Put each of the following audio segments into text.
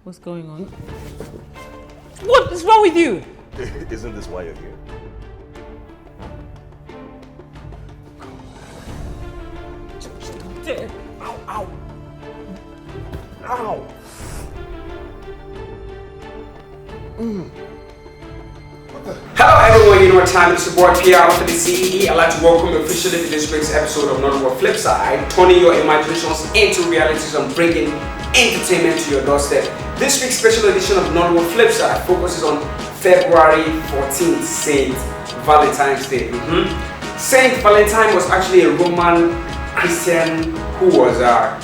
What's going on? What is wrong with you? Isn't this why you're here? Stop it. Ow, ow. Ow. Hello everyone, you know what time it is. Your boy PR for the CEE. I'd like to welcome you officially to this week's episode of Nollywood Flipside, turning your imaginations into realities and bringing entertainment to your doorstep. This week's special edition of Nollywood Flipside focuses on February 14th, Saint Valentine's Day. Saint Valentine was actually a Roman Christian who was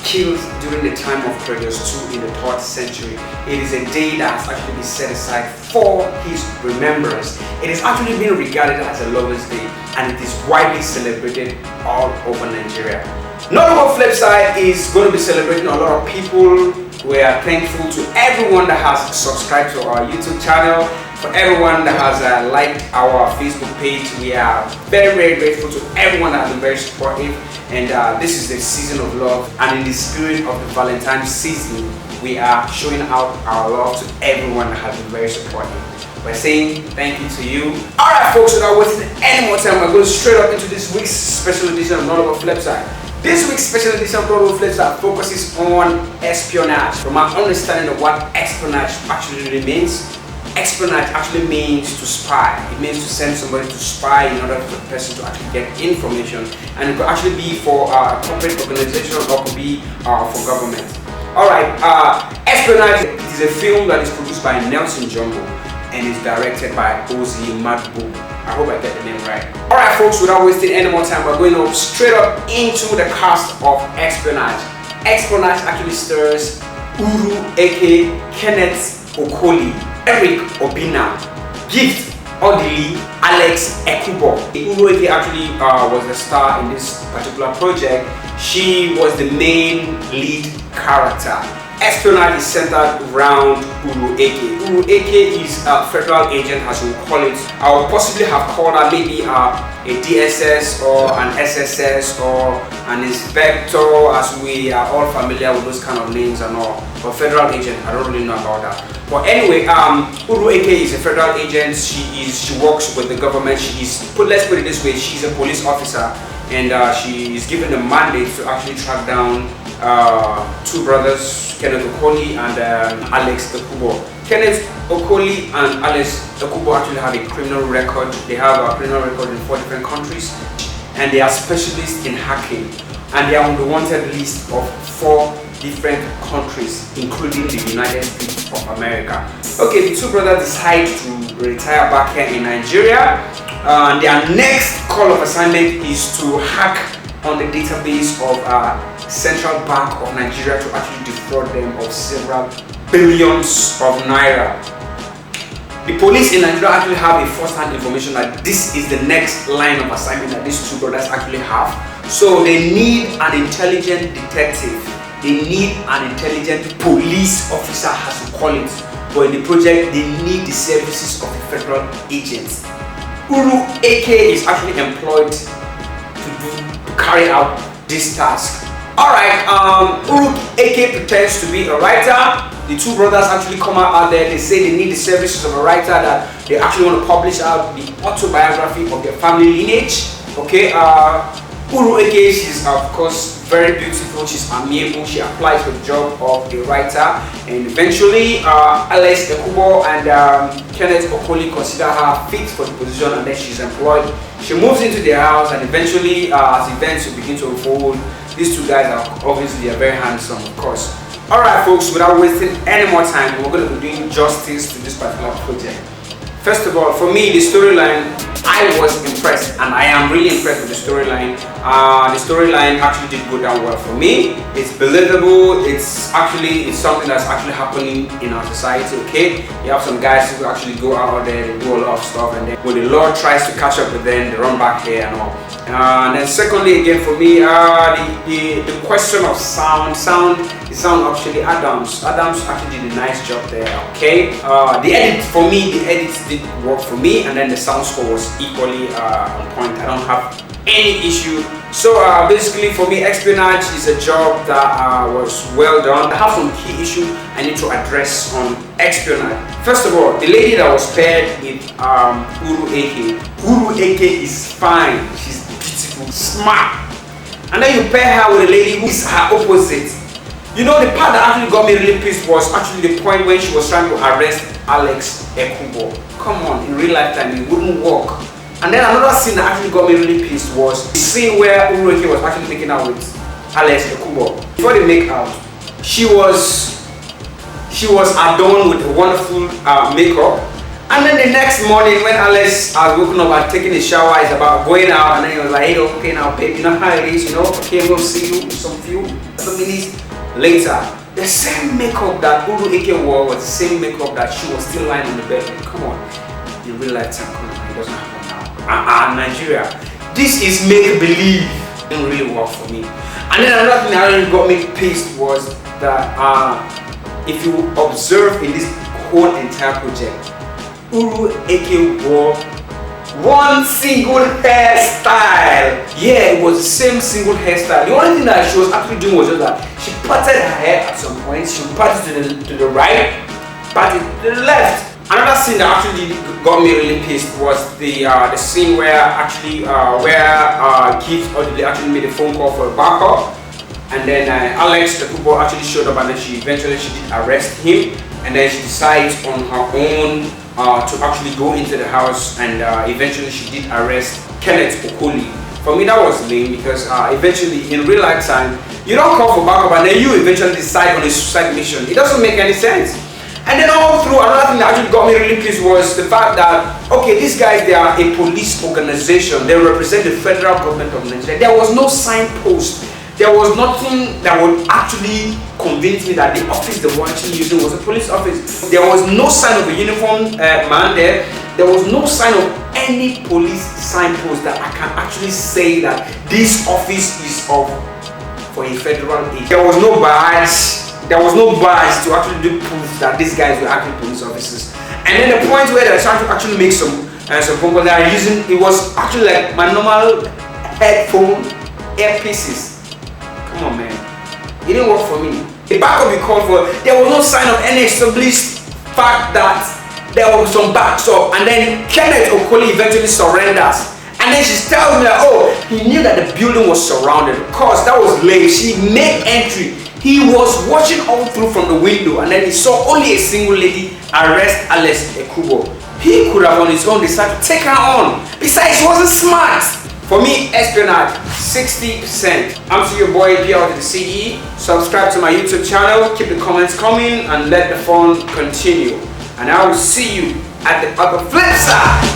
killed during the time of Claudius II in the 3rd century. It is a day that has actually been set aside for his remembrance. It is actually being regarded as a lover's day and it is widely celebrated all over Nigeria. Nollywood Flipside is going to be celebrating a lot of people. We are thankful to everyone that has subscribed to our YouTube channel, for everyone that has liked our Facebook page. We are very, very grateful to everyone that has been very supportive. And this is the season of love, and in the spirit of the Valentine's season, we are showing out our love to everyone that has been very supportive. We're saying thank you to you. Alright folks, without wasting any more time, we're going straight up into this week's special edition of Nollywood Flipside. This week's special edition of Nollywood Flipside focuses on espionage. From our understanding of what espionage actually really means, espionage actually means to spy. It means to send somebody to spy in order for the person to actually get information, and it could actually be for a corporate organization or could be for government. Alright, Espionage is a film that is produced by Nelson Jumbo and is directed by Ozzy Madbu. I hope I get the name right. Alright folks, without wasting any more time, we're going up straight up into the cast of Espionage. Espionage actually stars Uru aka Kenneth Okoli, Eric Obina, Gift Odili, Alex Ekubo. Uru aka actually was the star in this particular project. She was the main lead character. Espionage is centered around Uru aka. Uru aka is a federal agent, as we call it. I would possibly have called her maybe a DSS or an SSS or an inspector, as we are all familiar with those kind of names and all. But federal agent, I don't really know about that. But anyway, Uru aka is a federal agent. She works with the government. Let's put it this way, she's a police officer, and she is given the mandate to actually track down two brothers, Kenneth Okoli and Alex Ekubo. Kenneth Okoli and Alex Ekubo actually have a criminal record. They have a criminal record in 4 different countries, and they are specialists in hacking, and they are on the wanted list of 4 different countries, including the United States of America. Okay, the two brothers decide to retire back here in Nigeria. Their next call of assignment is to hack on the database of Central Bank of Nigeria to actually defraud them of several billions of naira. The police in Nigeria actually have a first-hand information that this is the next line of assignment that these two brothers actually have. So they need an intelligent detective. They need an intelligent police officer, as we call it. But in the project, they need the services of the federal agents. Uru AK is actually employed to carry out this task. Alright, Uru AK pretends to be a writer. The two brothers actually come out there. They say they need the services of a writer, that they actually want to publish out the autobiography of their family lineage. Okay, Uru AK, she's of course very beautiful, she's amiable, she applies for the job of a writer, and eventually Alex Ekubo and Kenneth Okoli consider her fit for the position, and then she's employed. She moves into their house, and eventually as events will begin to unfold, these two guys are obviously very handsome, of course. Alright folks, without wasting any more time, we're going to be doing justice to this particular project. First of all, for me, the storyline, I was impressed, and I am really impressed with the storyline. The storyline actually did go down well for me. It's believable. It's something that's actually happening in our society. Okay, you have some guys who actually go out there, they do a lot of stuff, and then when the law tries to catch up with them, they run back here and all. And then secondly, again for me, the question of sound actually Adams actually did a nice job there. Okay, the edit did work for me, and then the sound score was equally on point. I don't have any issue. So basically for me, espionage is a job that was well done. I have some key issues I need to address on espionage. First of all, the lady that was paired with Uru AK. Uru AK is fine, she's beautiful, smart. And then you pair her with a lady who is her opposite. You know, the part that actually got me really pissed was actually the point when she was trying to arrest Alex Ekubo. Come on, in real life time, it wouldn't work. And then another scene that actually got me really pissed was the scene where Uruke was actually making out with Alex Ekubo. Before they make out, she was adorned with a wonderful makeup. And then the next morning when Alex has woken up and taking a shower, is about going out, and then he was like, hey, okay now babe, you know how it is, you know, okay, I'm gonna see you in some minutes later. The same makeup that Uru Eke wore was the same makeup that she was still lying on the bed. Come on, in real life time, come on, it doesn't happen now. Nigeria, this is make-believe. It didn't really work for me. And then another thing that really got me pissed was that if you observe in this whole entire project, Uru Eke wore one single hairstyle. Yeah, it was the same single hairstyle. The only thing that she was actually doing was just that she parted her hair at some point. She parted to the right, parted to the left. Another scene that actually got me really pissed was the scene where actually Gift actually made a phone call for a backup, and then Alex the football actually showed up, and then she did arrest him, and then she decides on her own to actually go into the house, and eventually she did arrest Kenneth Okoli. For me that was lame, because eventually in real life time you don't call for backup and then you eventually decide on a suicide mission. It doesn't make any sense. And then all through, another thing that actually got me really pissed was the fact that, okay, these guys, they are a police organization, they represent the federal government of Nigeria. There was no signpost. There was nothing that would actually convince me that the office they were actually using was a police office. There was no sign of a uniformed man there. There was no sign of any police signpost that I can actually say that this office is for a federal agency. There was no badge. There was no badge to actually do proof that these guys were actually police officers. And then the point where they're trying to actually make some phone calls, they are using, it was actually like my normal headphone earpieces. Come on, man. It didn't work for me. The backup we called for, there was no sign of any established fact that there was some backs up. And then Kenneth Okoli eventually surrenders. And then she tells me that, oh, he knew that the building was surrounded. Of course, that was late. She made entry. He was watching all through from the window, and then he saw only a single lady arrest Alex Ekubo. He could have on his own decided to take her on. Besides, he wasn't smart. For me, espionage, 60%. I'm still your boy, P.R. to the CE. Subscribe to my YouTube channel, keep the comments coming, and let the fun continue. And I will see you at the other flip side.